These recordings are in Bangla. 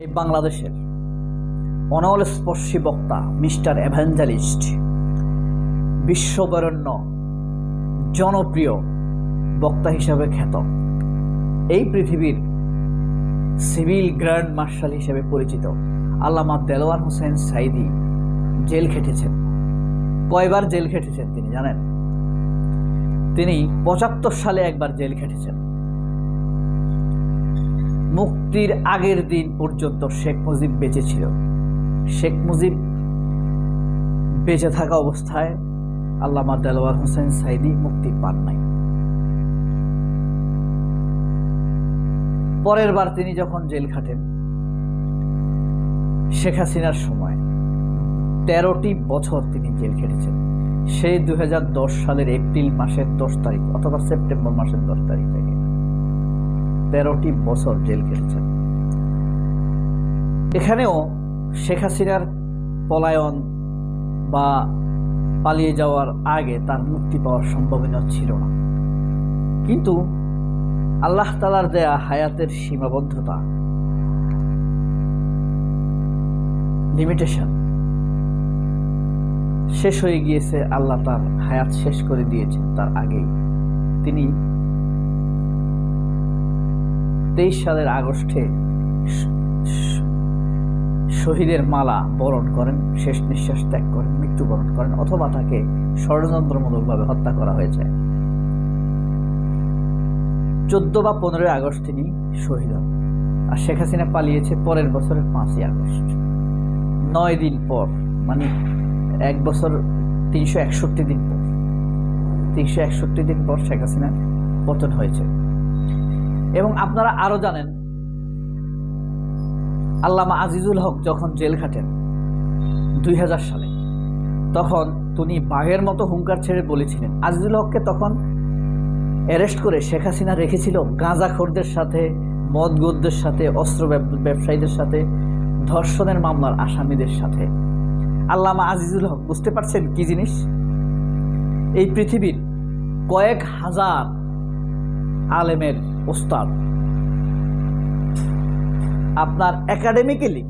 এই বাংলাদেশের অনলস্পর্শী বক্তা মিস্টার এভাঞ্জেলিস্ট, বিশ্ববরেণ্য জনপ্রিয় বক্তা হিসাবে খ্যাত, এই পৃথিবীর সিভিল গ্র্যান্ড মার্শাল হিসেবে পরিচিত আল্লামা দেলোয়ার হোসেন সাঈদী জেল খেটেছেন। কয়বার জেল খেটেছেন তিনি জানেন? তিনি ৭৫ সালে একবার জেল খেটেছেন। মুক্তির আগের দিন পর্যন্ত শেখ মুজিব বেঁচে ছিল। শেখ মুজিব বেঁচে থাকা অবস্থায় আল্লামা দেলোয়ার হোসেন সাঈদী মুক্তি পান নাই। পরের বার তিনি যখন জেল খাটেন শেখ হাসিনার সময় ১৩টি বছর তিনি জেল খেটেছেন। সেই ২০১০ সালের এপ্রিল মাসের ১০ তারিখ অথবা সেপ্টেম্বর মাসের ১০ তারিখ থেকে ১৩টি বছর জেল খেটেছেন। এখানেও শেখ হাসিনার পলায়ন বা পালিয়ে যাওয়ার আগে তার মুক্তি পাওয়ার সম্ভাবনা ছিল না, কিন্তু আল্লাহ তাআলার দেয়া হায়াতের সীমাবদ্ধতা, লিমিটেশন শেষ হয়ে গিয়েছে। আল্লাহ তার হায়াত শেষ করে দিয়েছেন তার আগেই। তিনি ২৩ সালের আগস্টে শহীদের মালা বরণ করেন, শেষ নিঃশ্বাস ত্যাগ করেন, মৃত্যুবরণ করেন, অথবা তাকে ষড়যন্ত্রমূলকভাবে হত্যা করা হয়েছে। ১৪ বা ১৫ আগস্ট তিনি শহীদ হন। আর শেখ হাসিনা পালিয়েছে পরের বছরের ৫ই আগস্ট, ৯ দিন পর, মানে ১ বছর ৩৬১ দিন পর, ৩৬১ দিন পর শেখ হাসিনা পতন হয়েছে। এবং আপনারা আরো জানেন, আল্লামা আজিজুল হক যখন জেল খাটেন ২০০০ সালে, তখন তিনি বাঘের মতো হুঙ্কার ছেড়ে বলেছিলেন, আজিজুল হককে তখন অ্যারেস্ট করে শেখ হাসিনা রেখেছিল গাঁজাখোরদের সাথে, মদগোদদের সাথে, অস্ত্র ব্যবসায়ীদের সাথে, ধর্ষণের মামলার আসামিদের সাথে। আল্লামা আজিজুল হক বুঝতে পারছেন কি জিনিস? এই পৃথিবীর কয়েক হাজার আলেমের ওস্তাদ, আপনার একাডেমিক্যালি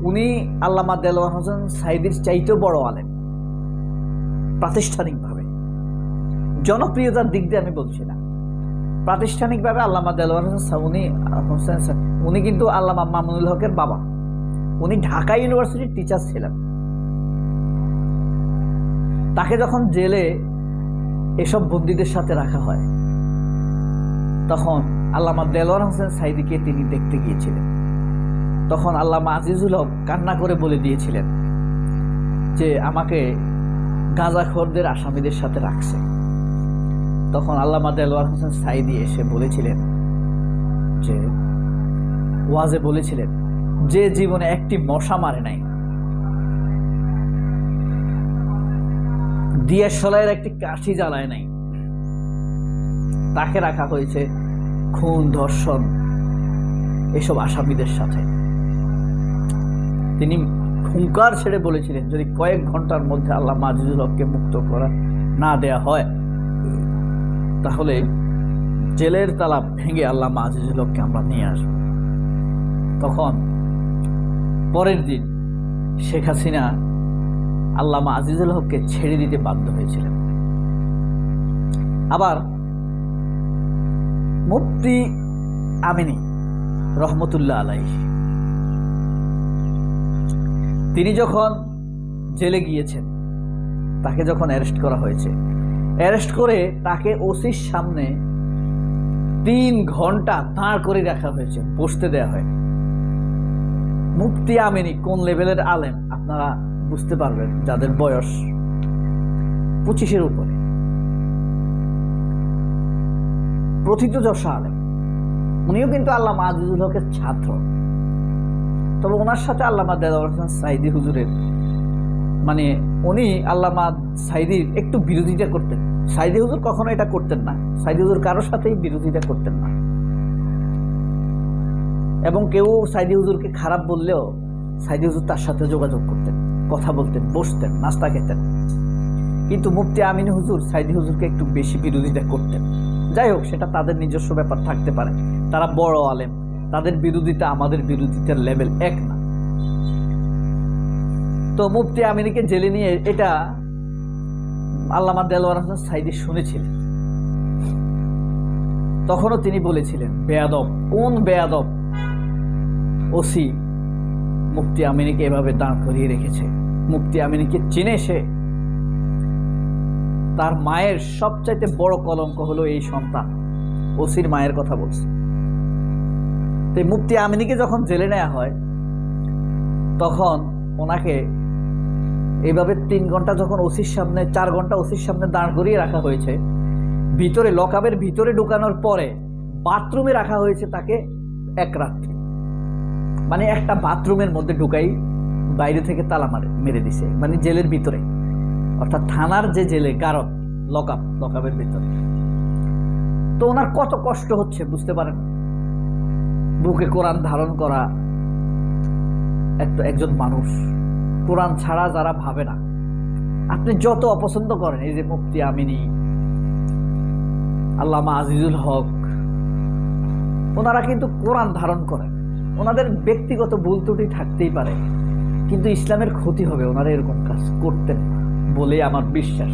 উনি আল্লামা দেলোয়ার হোসেন সাঈদীর চাইতেও বড় আলেম। প্রাতিষ্ঠানিকভাবে, জনপ্রিয়তার দিক দিয়ে আমি বলছি না, প্রাতিষ্ঠানিকভাবে আল্লামা দেলোয়ার হোসেন উনি কিন্তু আল্লামা মামুনুল হকের বাবা। উনি ঢাকা ইউনিভার্সিটির টিচার ছিলেন। তাকে যখন জেলে এসব বন্দীদের সাথে রাখা হয়, তখন আল্লামা দেলোয়ার হোসেন সাঈদীকে তিনি দেখতে গিয়েছিলেন। তখন আল্লামা আজিজুল হক কান্না করে বলে দিয়েছিলেন যে আমাকে গাঁজাখোরদের আসামিদের সাথে রাখছে। তখন আল্লামা দেলোয়ার হোসেন সাঈদী এসে বলেছিলেন যে, ওয়াজে বলেছিলেন, যে জীবনে একটি মশা মারে নাই, দিয়াশলাইয়ের একটি কাঠি জ্বালায় নাই, তাকে রাখা হয়েছে খুন, ধর্ষণ এসব আসামিদের সাথে। তিনি হুঙ্কার ছেড়ে বলেছিলেন, যদি কয়েক ঘন্টার মধ্যে আল্লামা আজিজুল হককে মুক্ত করা না দেয়া হয়, তাহলে জেলের তালা ভেঙে আল্লামা আজিজুল হককে আমরা নিয়ে আসব। তখন পরের দিন শেখ হাসিনা আল্লামা আজিজুল হককে ছেড়ে দিতে বাধ্য হয়েছিলেন। আবার মুফতি আমিনী রহমতুল্লাহ আলাইহি, তিনি যখন জেলে গিয়েছেন, তাকে যখন অ্যারেস্ট করা হয়েছে, অ্যারেস্ট করে তাকে ওসির সামনে ৩ ঘন্টা দাঁড় করে রাখা হয়েছে, বসতে দেয়া হয়। মুফতি আমিনী কোন লেভেলের আলেম আপনারা বুঝতে পারবেন, যাদের বয়স 25-এর উপরে, প্রথিতযশা আলেম। উনিও কিন্তু আল্লামা আজিজুল হকের ছাত্র। তবে ওনার সাথে আল্লামা দেলোয়ার হোসেন সাঈদী হুজুরের, মানে উনি আল্লামা সাঈদীর একটু বিরোধিতা করতেন। সাঈদী হুজুর কখনো এটা করতেন না। সাঈদী হুজুর কারোর সাথেই বিরোধিতা করতেন না, এবং কেউ সাঈদী হুজুরকে খারাপ বললেও সাঈদী হুজুর তার সাথে যোগাযোগ করতেন, কথা বলতেন, বসতেন, নাস্তা খেতেন। কিন্তু মুফতি আমিনী হুজুর সাঈদী হুজুরকে একটু বেশি বিরোধিতা করতেন। যাই হোক, সেটা তাদের নিজস্ব ব্যাপার থাকতে পারে, তারা বড় আলেম, তাদের বিরোধিতা আমাদের বিরোধিতার লেভেল এক না। তো মুফতি আমিনকে জেলে নিয়ে এটা আল্লামা দেলোয়ার হোসেন সাঈদী শুনেছিলেন। তখনও তিনি বলেছিলেন, বেয়াদব, কোন বেয়াদব ওসি মুফতি আমিনকে এভাবে দাঁড় করিয়ে রেখেছে। মুফতি আমিনকে চিনে সে, তার মায়ের সবচাইতে বড় কলঙ্ক হলো এই সন্তান। ওসির মায়ের কথা বলছে। তো মুফতি আমিনকে যখন জেলে নেওয়া হয় তখন ওনাকে এইভাবে 3 ঘন্টা যখন ওসির সামনে, 4 ঘন্টা ওসির সামনে দাঁড় করিয়ে রাখা হয়েছে, ভিতরে লকআপের ভিতরে ঢুকানোর পরে বাথরুমে রাখা হয়েছে তাকে এক রাত্রি। মানে একটা বাথরুমের মধ্যে ঢুকাই বাইরে থেকে তালা মেরে দিছে, মানে জেলের ভিতরে, অর্থাৎ থানার যে জেলে গারদ, লকআপের ভিতরে। তো ওনার কত কষ্ট হচ্ছে বুঝতে পারেন। বুকে কোরআন ধারণ করা একজন মানুষ, কোরআন ছাড়া যারা ভাবে না, আপনি যত অপছন্দ করেন, এই যে মুফতি আমিনী, আল্লামা আজিজুল হক, ওনারা কিন্তু কোরআন ধারণ করেন। ওনাদের ব্যক্তিগত ভুল ত্রুটি থাকতেই পারে, কিন্তু ইসলামের ক্ষতি হবে ওনারা এরকম কাজ করতেন বলে আমার বিশ্বাস।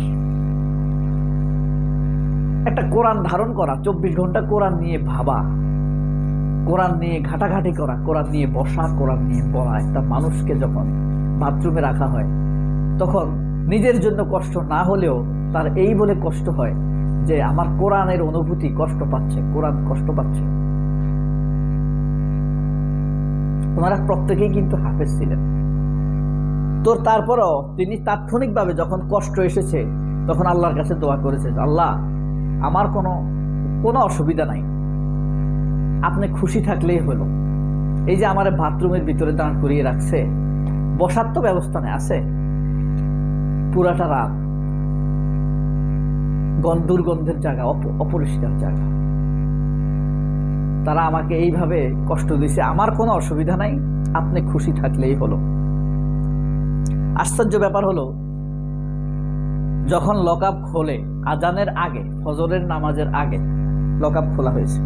একটা কোরআন ধারণ করা, 24 ঘন্টা কোরআন নিয়ে ভাবা, কোরআন নিয়ে ঘাটাঘাটি করা, কোরআন নিয়ে বসা, কোরআন নিয়ে বলা, একটা মানুষকে যখন বাথরুমে রাখা হয় তখন নিজের জন্য কষ্ট না হলেও তার এই বলে কষ্ট হয় যে আমার কোরআনের অনুভূতি কষ্ট পাচ্ছে, কোরআন কষ্ট পাচ্ছে। ওনারা প্রত্যেকেই কিন্তু হাফেজ ছিলেন। তো তারপরও তিনি তাৎক্ষণিকভাবে যখন কষ্ট এসেছে তখন আল্লাহর কাছে দোয়া করেছে, আল্লাহ আমার কোনো অসুবিধা নাই, আপনি খুশি থাকলেই হলো। এই যে আমার বাথরুমের ভিতরে দাঁড় করিয়ে রাখছে, বসার তো ব্যবস্থা নেই, আছে পুরাটা রাত, দুর্গন্ধের জায়গা, অপরিষ্কার জায়গা, তারা আমাকে এইভাবে কষ্ট দিছে, আমার কোনো অসুবিধা নাই, আপনি খুশি থাকলেই হলো। আশ্চর্য ব্যাপার হলো, যখন লকআপ খোলে আজানের আগে, ফজরের নামাজের আগে লকআপ খোলা হয়েছে,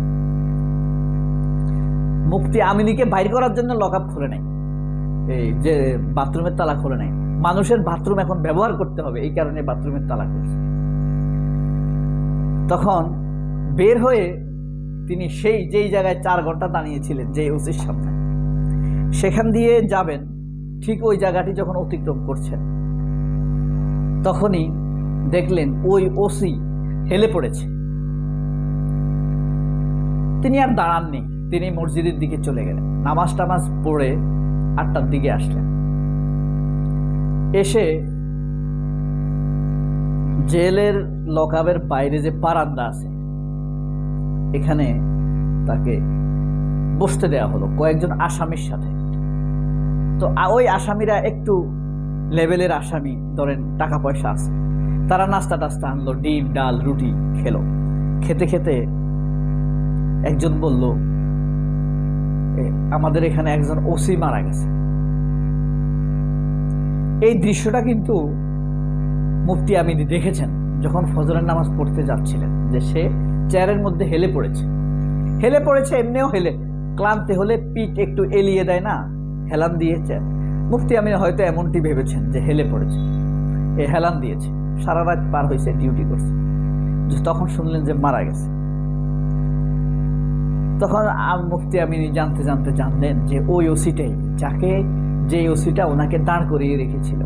মুফতি আমিনীকে বাইর করার জন্য লকআপ খুলে নাই, এই যে বাথরুমের তালা খুলে নাই। মানুষের বাথরুম এখন ব্যবহার করতে হবে, এই কারণে বাথরুমের তালা খুলছে। তখন বের হয়ে তিনি যেই জায়গায় 4 ঘন্টা দাঁড়িয়েছিলেন, যে ওসির সামনে, সেখান দিয়ে যাবেন, ঠিক ওই জায়গাটি যখন অতিক্রম করছেন তখনই দেখলেন ওই ওসি হেলে পড়েছে। তিনি আর দাঁড়াননি, তিনি মসজিদের দিকে চলে গেলেন, নামাজ টামাজ পড়ে 8টার দিকে আসলেন। এসে জেলের লকআপের বাইরে যে বারান্দা আছে এখানে তাকে বসতে দেওয়া হলো কয়েকজন আসামির সাথে। তো ওই আসামিরা একটু লেভেলের আসামি, ধরেন টাকা পয়সা আছে, তারা নাস্তা টাস্তা আনলো, ডিম ডাল রুটি খেলো। খেতে খেতে একজন বলল, আমাদের এখানে একজন ওসি মারা গেছে। এই দৃশ্যটা কিন্তু মুফতি আমিনী দেখেছেন যখন ফজরের নামাজ পড়তে যাচ্ছিলেন, যে সে চেয়ারের মধ্যে হেলে পড়েছে, এমনিও হেলে, ক্লান্তি হলে পিঠ একটু এলিয়ে দেয় না, হেলান দিয়েছে। মুফতি আমিনী হয়তো এমনটি ভেবেছেন যে হেলে পড়েছে, হেলান দিয়েছে, সারা রাত পার হয়েছে, ডিউটি করছে, তখন শুনলেন যে মারা গেছে। তখন মুফতি আমিনী জানতে জানলেন যে ওই ওসিটাই, যে ওসিটা ওনাকে দাঁড় করিয়ে রেখেছিল।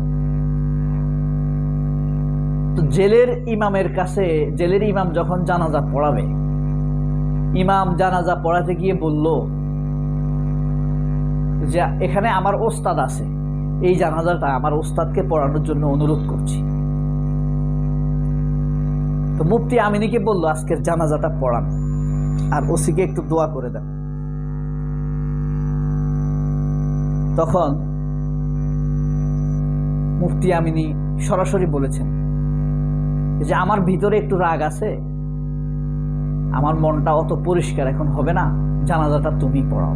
তো জেলের ইমাম যখন জানাজা পড়াবে, ইমাম জানাজা পড়াতে গিয়ে বলল যে এখানে আমার ওস্তাদ আছে, এই জানাজাটা আমার ওস্তাদকে পড়ানোর জন্য অনুরোধ করছি। তো মুফতি আমিনীকে বলল আজকের জানাজাটা পড়ান আর ওসিকে একটু দোয়া করে দেন। তখন মুফতি আমিনী সরাসরি বলেছেন যে আমার ভিতরে একটু রাগ আছে, আমার মনটা অত পরিষ্কার এখন হবে না, জানাজাটা তুমি পড়াও।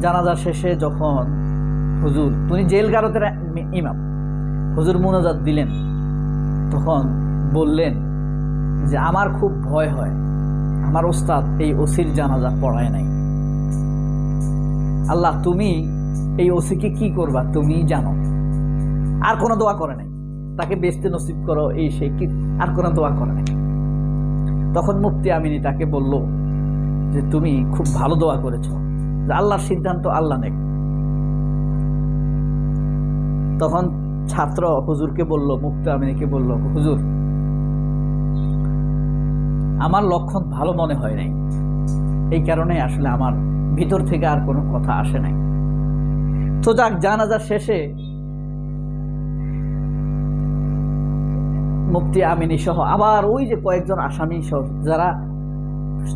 জানাজা শেষে যখন হুজুর, তুমি জেল গারদের ইমাম, হুজুর মুনাজাত দিলেন, তখন বললেন যে আমার খুব ভয় হয় আমার ওস্তাদ এই ওসির জানাজা পড়ায় নাই। আল্লাহ তুমি এই ওসিকে কি করবা তুমি জানো। আর কোনো দোয়া করে নাই, তাকে বেহেশত নসিব করো এই সেই কি, আর কোনো দোয়া করে নাই। তখন মুফতি আমিনী তাকে বলল যে তুমি খুব ভালো দোয়া করেছো, যে আল্লাহর সিদ্ধান্ত আল্লাহ নেক। তখন ছাত্র হুজুরকে বলল, মুফতি আমিনীকে বলল, হুজুর আমার লক্ষণ ভালো মনে হয় নাই, এই কারণে আসলে আমার ভিতর থেকে আর কোনো কথা আসে নাই। তো যাক, জানাজার শেষে মুফতি আমিনী সহ আবার ওই যে কয়েকজন আসামি সহ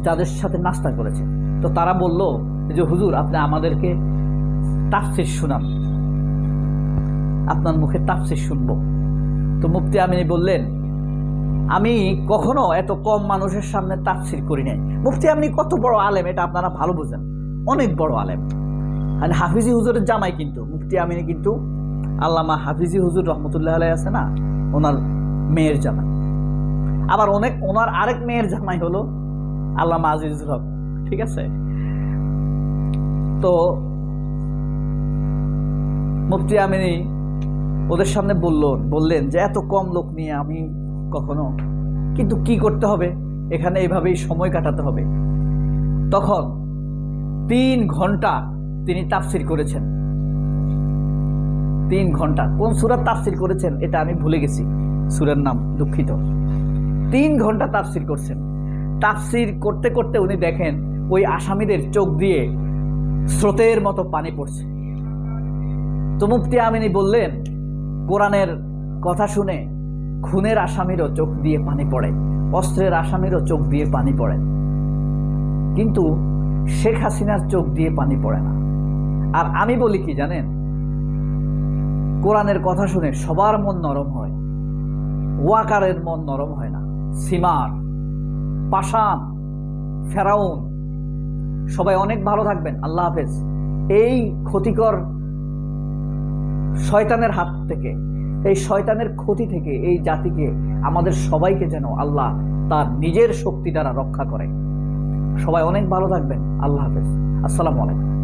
যাদের সাথে নাস্তা করেছে, তো তারা বলল যে হুজুর আপনি আমাদেরকে তাফসীর শুনান, আপনার মুখে তাফসীর শুনবো। তো মুফতি আমিনী বললেন, আমি কখনো এত কম মানুষের সামনে তাফসীর করি নাই। মুফতি আমিনী কত বড় আলেম এটা আপনারা ভালো বুঝেন, অনেক বড় আলেম। মানে হাফিজি হুজুরের জামাই কিন্তু মুফতি আমিনী, কিন্তু আল্লামা হাফিজি হুজুর রহমতুল্লাহ আলাইহি আছে না, ওনার মেয়ের জামাই। আবার ওনার আরেক মেয়ের জামাই হলো আল্লামা আজিজুল হক, ঠিক আছে। তো মুফতি আমিনী ওদের সামনে বললেন যে এত কম লোক নিয়ে আমি কখনো, কিন্তু কি করতে হবে, এখানে এইভাবেই সময় কাটাতে হবে। তখন 3 ঘন্টা তিনি তাফসীর করেছেন। 3 ঘন্টা। কোন সূরার তাফসীর করেছেন এটা আমি ভুলে গেছি, সূরার নাম, দুঃখিত। 3 ঘন্টা তাফসীর করছেন। তাফসীর করতে করতে উনি দেখেন ওই আসামিদের চোখ দিয়ে স্রোতের মতো পানি পড়ছে। তো মুফতি আমিনী বললেন, কোরআনের কথা শুনে খুনের আসামিরও চোখ দিয়ে পানি পড়ে, অস্ত্রের আসামিরও চোখ দিয়ে পানি পড়ে, কিন্তু শেখ হাসিনার চোখ দিয়ে পানি পড়ে না। আর আমি বলি কি জানেন, কোরআনের কথা শুনে সবার মন নরম হয়, ওয়াকারের মন নরম হয় না। সিমার, পাশান, ফেরাউন, সবাই অনেক ভালো থাকবেন। আল্লাহ হাফেজ। এই ক্ষতিকর শয়তানের হাত থেকে, এই শয়তানের ক্ষতি থেকে এই জাতিকে, আমাদের সবাইকে যেন আল্লাহ তার নিজের শক্তি দ্বারা রক্ষা করে। সবাই অনেক ভালো থাকবেন। আল্লাহ হাফেজ। আসসালামু আলাইকুম।